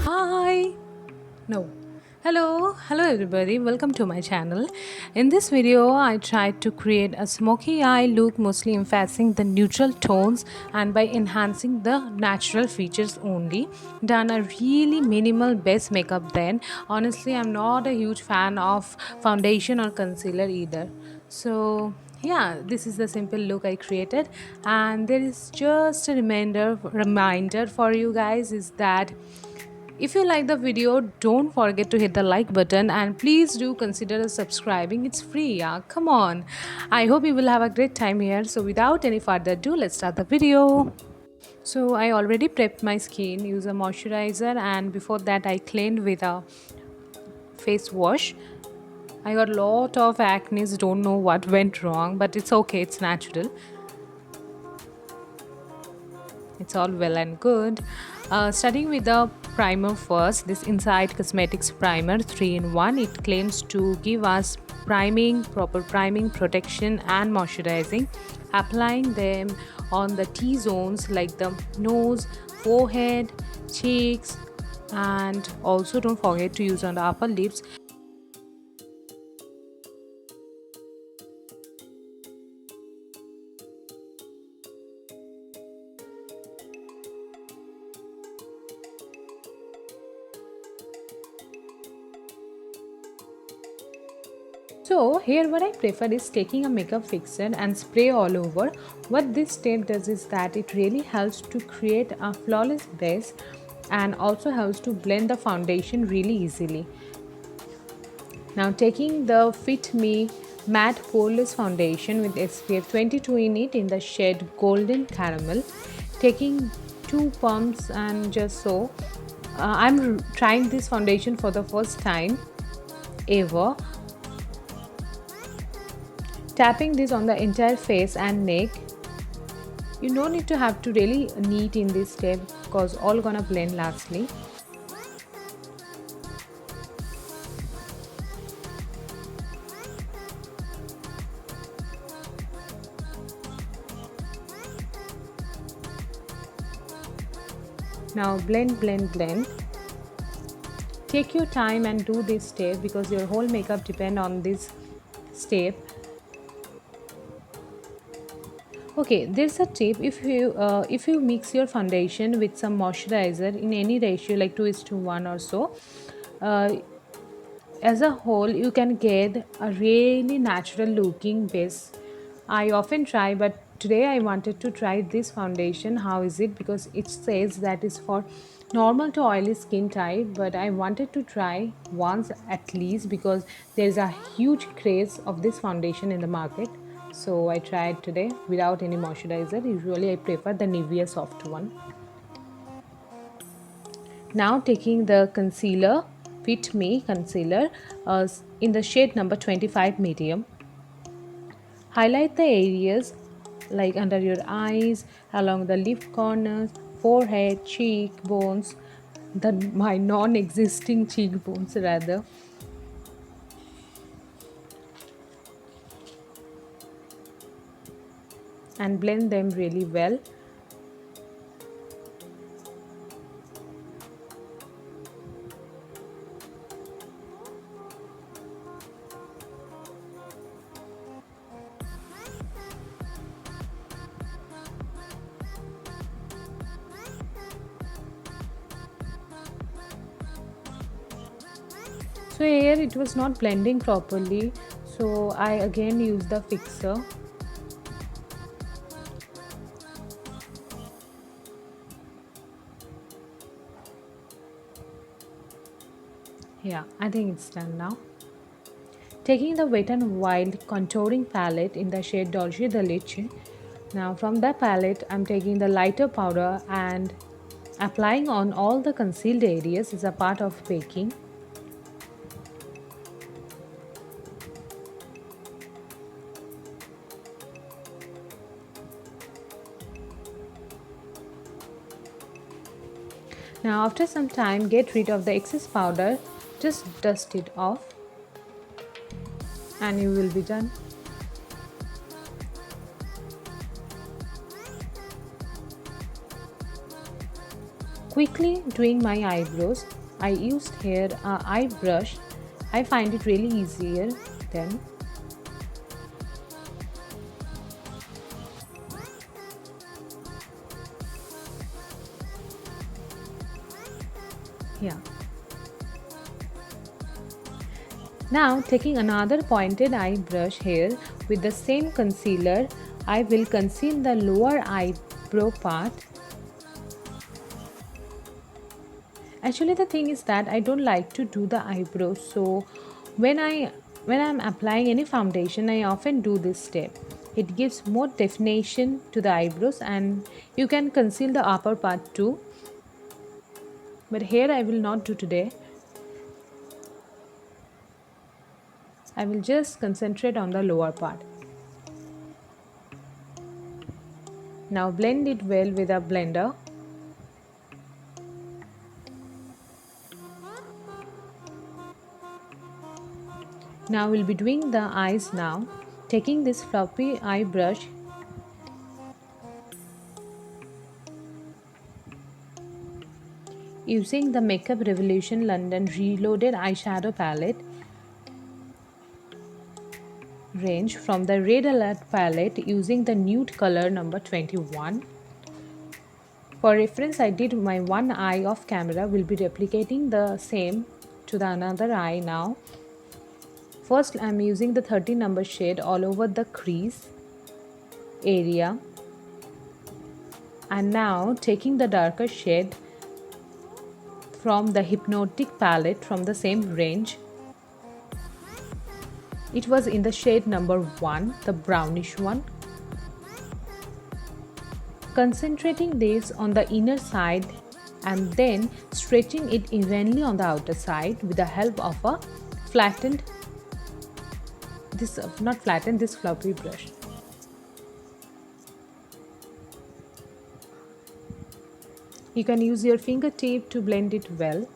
Hi. No. Hello everybody. Welcome to my channel. In this video, I tried to create a smoky eye look, mostly emphasizing the neutral tones and by enhancing the natural features only. Done a really minimal base makeup then. Honestly, I'm not a huge fan of foundation or concealer either. So yeah, this is the simple look I created, and there is just a reminder for you guys is that if you like the video, don't forget to hit the like button and please do consider subscribing. It's free, yeah. Come on. I hope you will have a great time here. So without any further ado, let's start the video. So I already prepped my skin, use a moisturizer, and before that I cleaned with a face wash. I got a lot of acne, don't know what went wrong, but it's okay, it's natural. It's all well and good. Starting with the primer first, this Inside Cosmetics Primer 3 in 1. It claims to give us proper priming, protection, and moisturizing. Applying them on the T zones like the nose, forehead, cheeks, and also don't forget to use on the upper lips. So here what I prefer is taking a makeup fixer and spray all over. What this step does is that it really helps to create a flawless base and also helps to blend the foundation really easily. Now taking the Fit Me Matte Poreless Foundation with SPF 22 in it in the shade Golden Caramel. Taking two pumps and just so. I'm trying this foundation for the first time ever. Tapping this on the entire face and neck. You don't need to have to really neat in this step because all gonna blend lastly. Now blend. Take your time and do this step because your whole makeup depend on this step. Okay, there's a tip. If you mix your foundation with some moisturizer in any ratio like 2:1 or so, uh, as a whole you can get a really natural looking base. I often try, but today I wanted to try this foundation. How is it? Because it says that is for normal to oily skin type, but I wanted to try once at least because there's a huge craze of this foundation in the market. So I tried today without any moisturizer. Usually I prefer the Nivea soft one. Now taking the concealer, Fit Me concealer, in the shade number 25 medium. Highlight the areas like under your eyes, along the lip corners, forehead, cheekbones, my non-existing cheekbones rather. And blend them really well. So here it was not blending properly, so I again used the fixer. Yeah, I think it's done now. Taking the Wet n Wild contouring palette in the shade Dolce de Leche. Now from that palette I'm taking the lighter powder and applying on all the concealed areas as a part of baking. Now after some time, get rid of the excess powder, just dust it off and you will be done. quickly doing my eyebrows, I used here a eye brush. I find it really easier then. Yeah. Now taking another pointed eye brush here with the same concealer, I will conceal the lower eyebrow part. Actually the thing is that I don't like to do the eyebrows, so when I'm applying any foundation, I often do this step. It gives more definition to the eyebrows and you can conceal the upper part too. But here I will not do today. I will just concentrate on the lower part. Now blend it well with a blender. Now we'll be doing the eyes now. Taking this fluffy eye brush, using the Makeup Revolution London Reloaded eyeshadow palette range from the Red Alert palette, using the nude color number 21. For reference, I did my one eye off camera. Will be replicating the same to the another eye now. First, I'm using the 13 number shade all over the crease area, and now taking the darker shade from the Hypnotic palette from the same range. It was in the shade number 1, the brownish one. Concentrating this on the inner side and then stretching it evenly on the outer side with the help of a this floppy brush. You can use your fingertip to blend it well.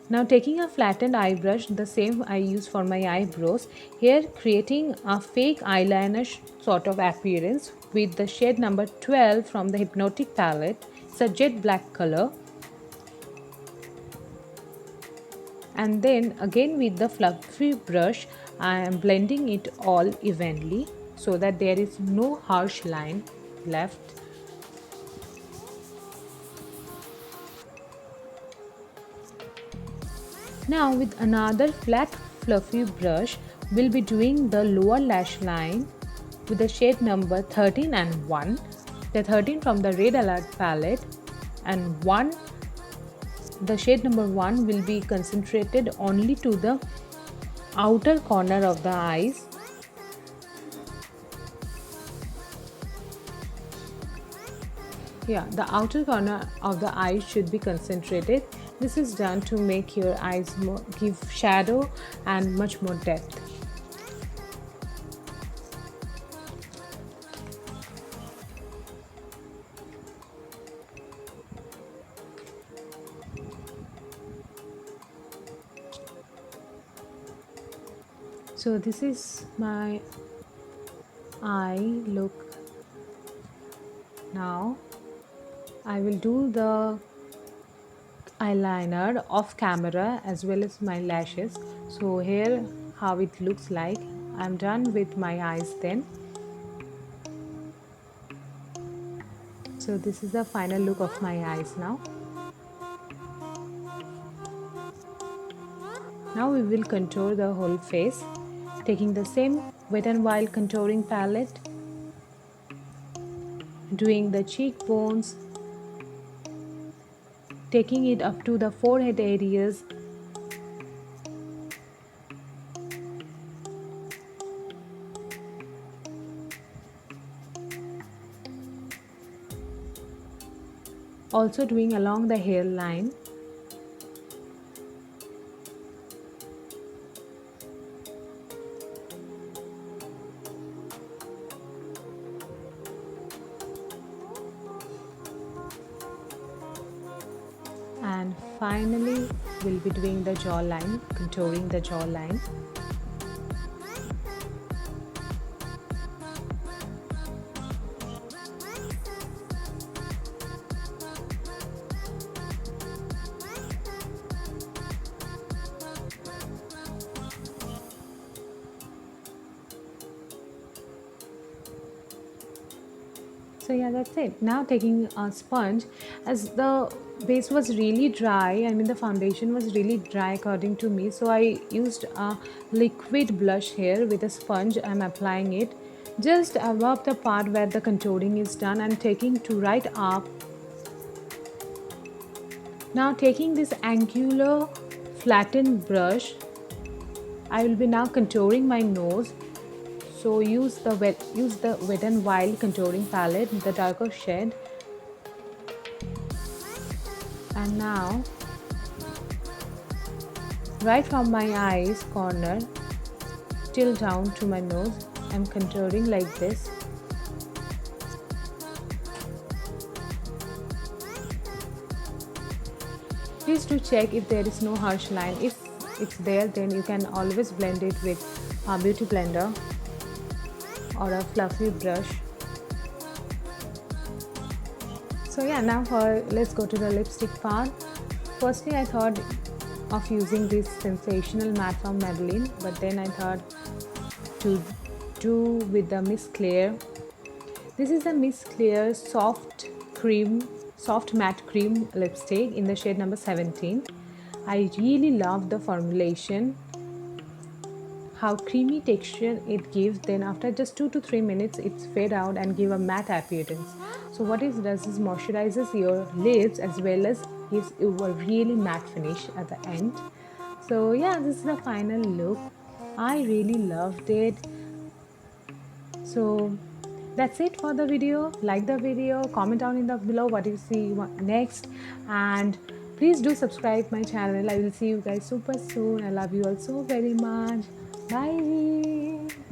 Now taking a flattened eye brush, the same I use for my eyebrows, here creating a fake eyeliner sort of appearance with the shade number 12 from the Hypnotic palette. It's a jet black color. And then again with the fluffy brush, I am blending it all evenly so that there is no harsh line left. Now with another flat fluffy brush, we'll be doing the lower lash line with the shade number 13 and 1. The 13 from the Red Alert palette and 1, the shade number 1 will be concentrated only to the outer corner of the eyes. Yeah, the outer corner of the eye should be concentrated. This is done to make your eyes give shadow and much more depth. So this is my eye look. Now I will do the eyeliner off camera as well as my lashes. So here how it looks like. I'm done with my eyes then. So this is the final look of my eyes now. Now we will contour the whole face, taking the same Wet n Wild contouring palette, doing the cheekbones, taking it up to the forehead areas, also doing along the hairline. And finally we'll be doing the jawline, contouring the jawline. So yeah, that's it. Now taking a sponge, as the base was really dry, I mean the foundation was really dry according to me, so I used a liquid blush here. With a sponge I'm applying it just above the part where the contouring is done and taking to right up. Now taking this angular flattened brush, I will be now contouring my nose. So use the Wet n Wild contouring palette, the darker shade. And now right from my eyes corner till down to my nose, I'm contouring like this. Please do check if there is no harsh line. If it's there, then you can always blend it with a beauty blender or a fluffy brush. So yeah, now let's go to the lipstick part. Firstly, I thought of using this sensational matte from Maybelline, but then I thought to do with the Miss Claire. This is a Miss Claire soft matte cream lipstick in the shade number 17. I really love the formulation, how creamy texture it gives. Then after just 2 to 3 minutes it's fade out and give a matte appearance. So what it does is moisturizes your lips as well as gives you a really matte finish at the end. So yeah, this is the final look. I really loved it. So that's it for the video. Like the video, comment down in the below what you see next, and please do subscribe my channel. I will see you guys super soon. I love you all so very much. Bye.